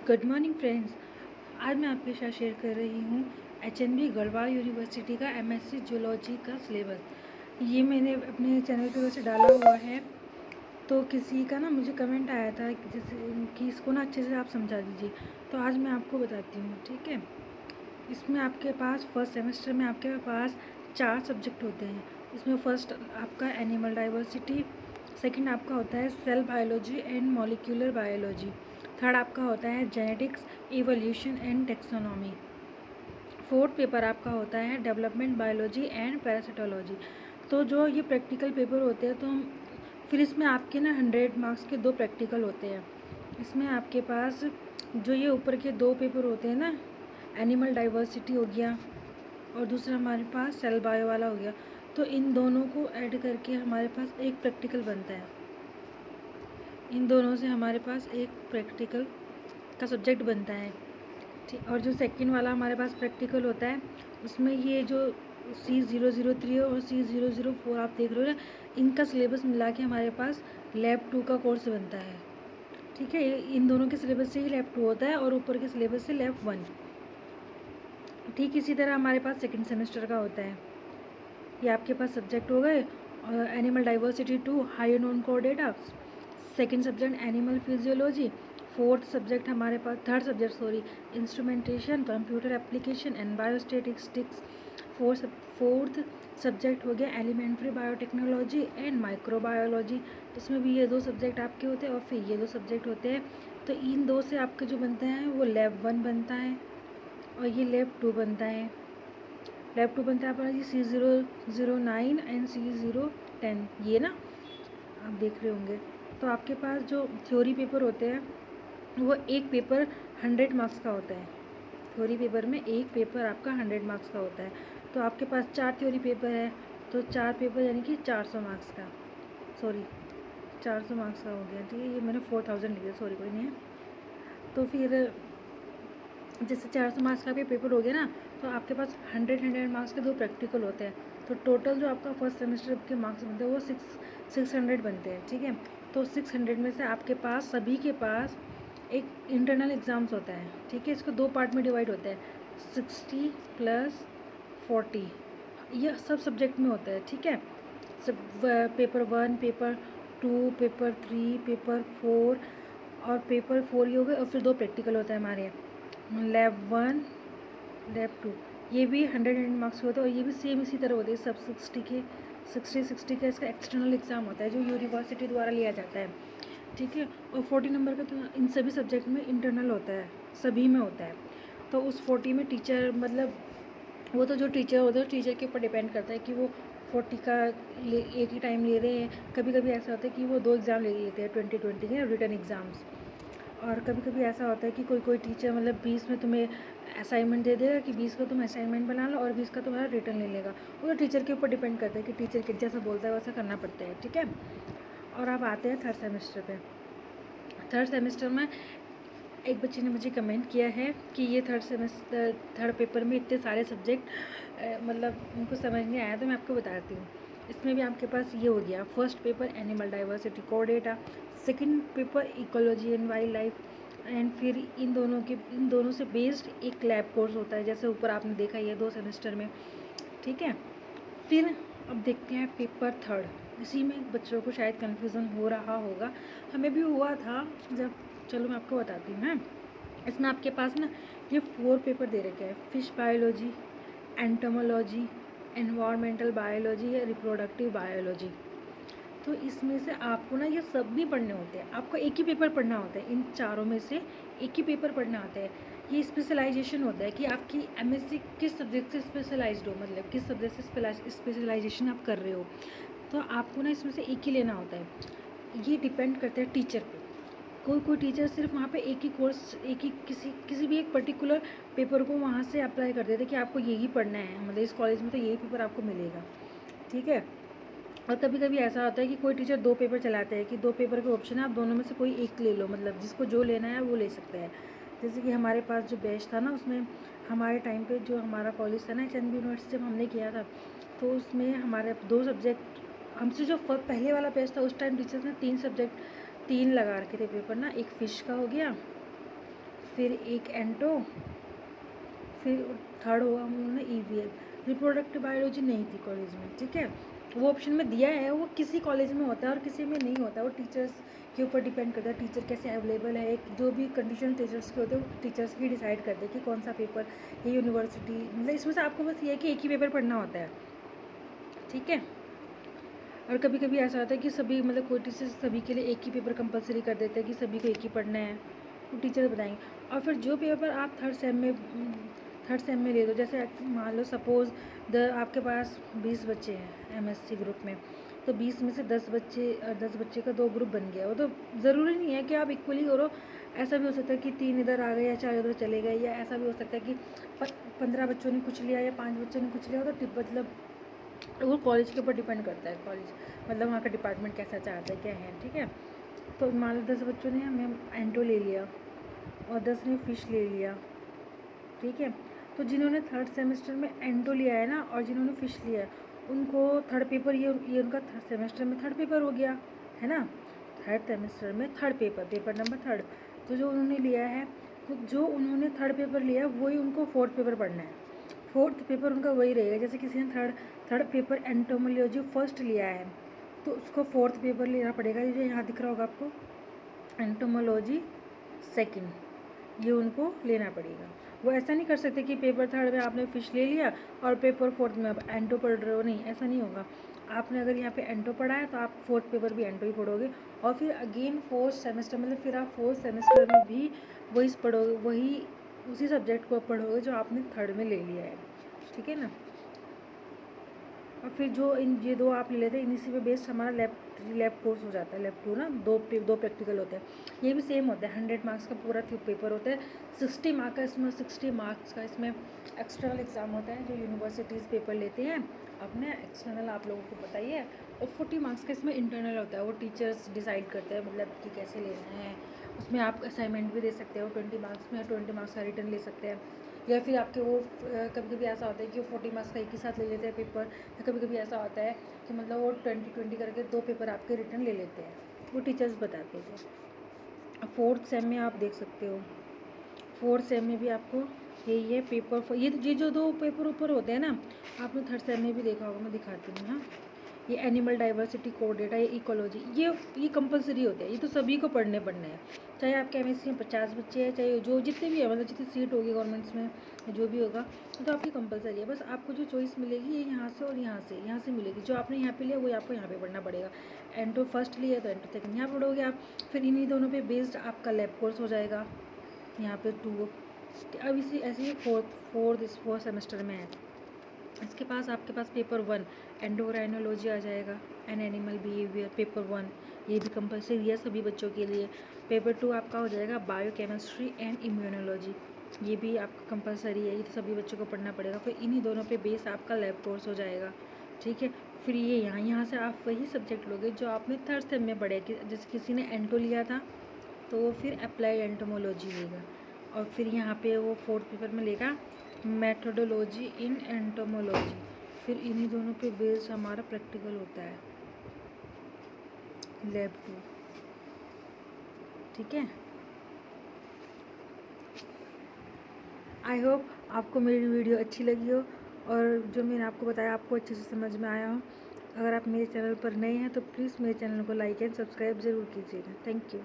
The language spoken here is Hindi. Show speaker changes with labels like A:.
A: Good morning friends. आज मैं आपके साथ शेयर कर रही हूँ एचएनबी गढ़वाल यूनिवर्सिटी का एमएससी जूलॉजी का सिलेबस। ये मैंने अपने चैनल पे वैसे डाला हुआ है, तो किसी का ना मुझे कमेंट आया था कि जैसे कि इसको ना अच्छे से आप समझा दीजिए, तो आज मैं आपको बताती हूँ। ठीक है, इसमें आपके पास फर्स्ट सेमेस्टर में आपके पास 4 सब्जेक्ट होते हैं। इसमें फर्स्ट आपका एनिमल डाइवर्सिटी, सेकंड आपका होता है cell biology and molecular biology, third आपका होता है genetics, evolution and taxonomy, fourth paper आपका होता है डेवलपमेंट बायोलॉजी एंड पैरासिटोलॉजी। तो जो ये प्रैक्टिकल पेपर होते हैं, तो फिर इसमें आपके ना 100 मार्क्स के 2 प्रैक्टिकल होते हैं। इसमें आपके पास जो ये ऊपर के 2 पेपर होते हैं ना, एनिमल डाइवर्सिटी हो गया और दूसरा हमारे पास सेल बायो वाला हो गया, तो इन दोनों को ऐड करके हमारे पास एक प्रैक्टिकल बनता है। इन दोनों से हमारे पास एक प्रैक्टिकल का सब्जेक्ट बनता है। ठीक, और जो सेकंड वाला हमारे पास प्रैक्टिकल होता है, उसमें ये जो C003 और C004 आप देख रहे हो ना, इनका सिलेबस मिला के हमारे पास लैब 2 का कोर्स बनता है। ठीक है, इन दोनों के सिलेबस से ही लैब 2 होता है और ऊपर के सिलेबस से लैब 1। ठीक इसी तरह हमारे पास सेकेंड सेमेस्टर का होता है। ये आपके पास सब्जेक्ट हो गए, और एनिमल डाइवर्सिटी 2 हाई non chordata, second subject animal physiology, fourth subject हमारे पास instrumentation, computer application and biostatistics, fourth subject हो गया एलिमेंट्री बायोटेक्नोलॉजी एंड माइक्रोबायोलॉजी। इसमें भी ये 2 सब्जेक्ट आपके होते हैं और फिर ये 2 सब्जेक्ट होते हैं। तो इन 2 से आपके जो बनते हैं वो लैब 1 बनता है और ये लैब 2 बनता है। लैब 2 बनता है आपका जी C009 एंड C010, ये ना आप देख रहे होंगे। तो आपके पास जो थ्योरी पेपर होते हैं, वो एक पेपर 100 मार्क्स का होता है। थ्योरी पेपर में एक पेपर आपका 100 मार्क्स का होता है। तो आपके पास 4 थ्योरी पेपर है, तो 4 पेपर यानी कि 400 मार्क्स का, 400 मार्क्स का हो गया। ठीक है, ये मैंने 4000 लिया, कोई नहीं है। तो फिर जैसे 400 मार्क्स का भी पेपर हो गया ना, तो आपके पास 100 मार्क्स के 2 प्रैक्टिकल होते हैं। तो टोटल जो आपका फर्स्ट सेमेस्टर के मार्क्स बनते हैं वो 600 बनते हैं। ठीक है, तो 600 में से आपके पास सभी के पास एक इंटरनल एग्ज़ाम्स होता है। ठीक है, इसको 2 पार्ट में डिवाइड होता है, 60 + 40, ये सब सब्जेक्ट में होता है। ठीक है, सब पेपर 1, पेपर 2, पेपर 3, पेपर 4 और पेपर 4 ये हो गए, और फिर 2 प्रैक्टिकल होता है हमारे लैब 1, लैब 2। ये भी 100 मार्क्स के होते हैं और ये भी सेम इसी तरह होते हैं। सब 60 का इसका एक्सटर्नल एग्ज़ाम होता है जो यूनिवर्सिटी द्वारा लिया जाता है। ठीक है, और 40 नंबर का तो इन सभी सब्जेक्ट में इंटरनल होता है, सभी में होता है। तो उस 40 में टीचर, मतलब वो तो जो टीचर होता है, टीचर के ऊपर डिपेंड करता है कि वो 40 का एक ही टाइम ले रहे हैं। कभी कभी ऐसा होता है कि वो 2 एग्ज़ाम ले लेते हैं, 2020 के रिटर्न एग्ज़ाम्स। और कभी कभी ऐसा होता है कि कोई टीचर मतलब 20 में तुम्हें असाइनमेंट दे देगा कि 20 का तुम असाइनमेंट बना लो और 20 का तुम्हारा रिटर्न ले लेगा। वो तो टीचर के ऊपर डिपेंड करता है कि टीचर के जैसा बोलता है वैसा करना पड़ता है। ठीक है, और अब आते हैं थर्ड सेमेस्टर पे। थर्ड सेमेस्टर में एक बच्चे ने मुझे कमेंट किया है कि ये थर्ड पेपर में इतने सारे सब्जेक्ट मतलब उनको समझ नहीं आया, तो मैं आपको बताती हूँ। इसमें भी आपके पास ये हो गया, first paper animal diversity core data, second paper ecology and wild life, and फिर इन दोनों से बेस्ड एक लैब कोर्स होता है, जैसे ऊपर आपने देखा ये 2 सेमेस्टर में। ठीक है, फिर अब देखते हैं पेपर थर्ड। इसी में बच्चों को शायद कन्फ्यूज़न हो रहा होगा, हमें भी हुआ था जब, चलो मैं आपको बताती हूँ। हैं, इसमें आपके पास ना ये 4 पेपर दे रखे हैं, fish biology, entomology, environmental biology या रिप्रोडक्टिव बायोलॉजी। तो इसमें से आपको ना ये सब नहीं पढ़ने होते हैं, आपको एक ही पेपर पढ़ना होता है। इन चारों में से एक ही पेपर पढ़ना होता है। ये स्पेशलाइजेशन होता है कि आपकी एमएससी किस सब्जेक्ट से स्पेशलाइज्ड हो, मतलब किस सब्जेक्ट से स्पेशलाइजेशन आप कर रहे हो। तो आपको ना इसमें से एक ही लेना होता है। ये डिपेंड करता है टीचर पे। कोई टीचर सिर्फ वहाँ पे एक ही कोर्स, एक ही किसी भी एक पर्टिकुलर पेपर को वहाँ से अप्लाई कर देते कि आपको यही पढ़ना है, मतलब इस कॉलेज में तो यही पेपर आपको मिलेगा। ठीक है, और कभी कभी ऐसा होता है कि कोई टीचर 2 पेपर चलाते हैं कि 2 पेपर के ऑप्शन है, आप दोनों में से कोई एक ले लो, मतलब जिसको जो लेना है वो ले सकते हैं। जैसे कि हमारे पास जो बैच था ना, उसमें हमारे टाइम पे जो हमारा कॉलेज था ना एचएनबी यूनिवर्सिटी, जब हमने किया था, तो उसमें हमारे 2 सब्जेक्ट, हमसे जो पहले वाला बैच था उस टाइम टीचर्स ने 3 सब्जेक्ट 3 लगा रखे थे पेपर ना। एक फ़िश का हो गया, फिर एक एंटो, फिर थर्ड हुआ उन्होंने EVL। रिप्रोडक्टिव बायोलॉजी नहीं थी कॉलेज में, ठीक है। वो ऑप्शन में दिया है, वो किसी कॉलेज में होता है और किसी में नहीं होता, वो टीचर्स के ऊपर डिपेंड करता है, टीचर कैसे अवेलेबल है। एक जो भी कंडीशन टीचर्स के होते हैं वो टीचर्स ही डिसाइड करते हैं कि कौन सा पेपर, ये यूनिवर्सिटी, मतलब इसमें से आपको बस ये है कि एक ही पेपर पढ़ना होता है, ठीक है। और कभी कभी ऐसा होता है कि सभी मतलब कोई टीचर सभी के लिए एक ही पेपर कंपलसरी कर देते हैं कि सभी को एक ही पढ़ना है, वो टीचर बताएंगे। और फिर जो पेपर आप थर्ड सेम में ले दो, जैसे मान लो सपोज़ आपके पास 20 बच्चे हैं MSc ग्रुप में, तो 20 में से 10 बच्चे, 10 बच्चे का 2 ग्रुप बन गया। वो तो ज़रूरी नहीं है कि आप इक्वली करो, ऐसा भी हो सकता है कि 3 इधर आ गए या 4 उधर चले गए, या ऐसा भी हो सकता है कि 15 बच्चों ने कुछ लिया या 5 बच्चों ने कुछ लिया, तो मतलब वो कॉलेज के ऊपर डिपेंड करता है, कॉलेज मतलब वहाँ का डिपार्टमेंट कैसा चाहता है, क्या है, ठीक है। तो मान लो 10 बच्चों ने हमें एंटो ले लिया और 10 ने फ़िश ले लिया, ठीक है। तो जिन्होंने थर्ड सेमेस्टर में एंटो लिया है ना, और जिन्होंने फ़िश लिया है, उनको थर्ड पेपर, ये उनका थर्ड सेमेस्टर में थर्ड पेपर हो गया है ना। थर्ड सेमेस्टर में थर्ड पेपर नंबर थर्ड। तो जो उन्होंने लिया है, तो जो उन्होंने थर्ड पेपर लिया वही उनको फोर्थ पेपर पढ़ना है। फोर्थ पेपर उनका वही रहेगा। जैसे किसी ने थर्ड पेपर एंटोमोलॉजी फर्स्ट लिया है, तो उसको फोर्थ पेपर लेना पड़ेगा। ये यहाँ दिख रहा होगा आपको, एंटोमोलॉजी सेकंड, ये उनको लेना पड़ेगा। वो ऐसा नहीं कर सकते कि पेपर थर्ड में आपने फ़िश ले लिया और पेपर फोर्थ में आप एंटो पढ़ रहे हो, नहीं, ऐसा नहीं होगा। आपने अगर यहाँ पे एंटो पढ़ा है तो आप फोर्थ पेपर भी एंटो ही पढ़ोगे, और फिर अगेन फोर्थ सेमेस्टर, मतलब फिर आप फोर्थ सेमेस्टर में भी वही पढ़ोगे, वही उसी सब्जेक्ट को पढ़ोगे जो आपने थर्ड में ले लिया है, ठीक है ना। और फिर जो ये 2 आप ले लेते हैं, इन्हीं पे बेस्ड हमारा लैब कोर्स हो जाता है। लैब 2 ना, 2 प्रैक्टिकल होते हैं। ये भी सेम होता है, 100 मार्क्स का पूरा पेपर होता है। 60 मार्क्स का इसमें, 60 मार्क्स का इसमें एक्सटर्नल एग्ज़ाम होता है, जो यूनिवर्सिटीज़ पेपर लेते हैं अपने एक्सटर्नल, आप लोगों को बताइए। और 40 मार्क्स का इसमें इंटरनल होता है, वो टीचर्स डिसाइड करते हैं मतलब कि कैसे लेना है। उसमें आप असाइनमेंट भी दे सकते हो 20 मार्क्स में, 20 मार्क्स का रिटर्न ले सकते हैं। या फिर आपके वो कभी कभी ऐसा होता है कि वो 40 मार्क्स का एक ही साथ ले लेते हैं पेपर, या कभी कभी ऐसा होता है कि मतलब वो 20-20 करके 2 पेपर आपके रिटर्न ले लेते हैं, वो टीचर्स बताते हैं। फोर्थ सेम में आप देख सकते हो, फोर्थ सेम में भी आपको यही है पेपर, ये जो 2 पेपर ऊपर होते हैं ना, आपने थर्ड सेम में भी देखा होगा, मैं दिखाती हूँ। हाँ, ये एनिमल डाइवर्सिटी, कोड डेटा, ये इकोलॉजी, ये कंपलसरी होते हैं, ये तो सभी को पढ़ने हैं। चाहे आपके MSc में 50 बच्चे हैं, चाहे जो जितने भी है, मतलब जितनी सीट होगी गवर्नमेंट्स में, जो भी होगा, तो आपकी कंपलसरी है। बस आपको जो चॉइस मिलेगी ये यहाँ से और यहाँ से मिलेगी। जो आपने यहाँ पे लिया वही आपको यहाँ पे पढ़ना पड़ेगा। एंटो फर्स्ट लिया तो एंटो सेकंड यहाँ पढ़ोगे आप। फिर इन्हीं दोनों पे बेस्ड आपका लैब कोर्स हो जाएगा यहाँ पे 2। अब इसी ऐसे ही फोर्थ सेमेस्टर में है, इसके पास आपके पास पेपर 1 एंडोक्राइनोलॉजी आ जाएगा, एंड एनिमल बिहेवियर, पेपर 1 ये भी कंपलसरी है सभी बच्चों के लिए। पेपर 2 आपका हो जाएगा बायोकेमिस्ट्री एंड इम्यूनोलॉजी, ये भी आपका कंपलसरी है, ये तो सभी बच्चों को पढ़ना पड़ेगा। फिर इन्हीं दोनों पे बेस आपका लैब कोर्स हो जाएगा, ठीक है। फिर ये यहाँ से आप वही सब्जेक्ट लोगे जो आपने थर्ड सेम में पढ़े, जैसे किसी ने एंटो लिया था तो वो फिर अप्लाइड एंटोमोलॉजी लेगा, और फिर यहाँ पे वो फोर्थ पेपर में लेगा मेथोडोलॉजी इन एंटोमोलॉजी। फिर इन्हीं दोनों पे बेस्ड हमारा प्रैक्टिकल होता है लैब 2, ठीक है। आई होप आपको मेरी वीडियो अच्छी लगी हो, और जो मैंने आपको बताया आपको अच्छे से समझ में आया हो। अगर आप मेरे चैनल पर नए हैं तो प्लीज़ मेरे चैनल को लाइक एंड सब्सक्राइब ज़रूर कीजिएगा। Thank you.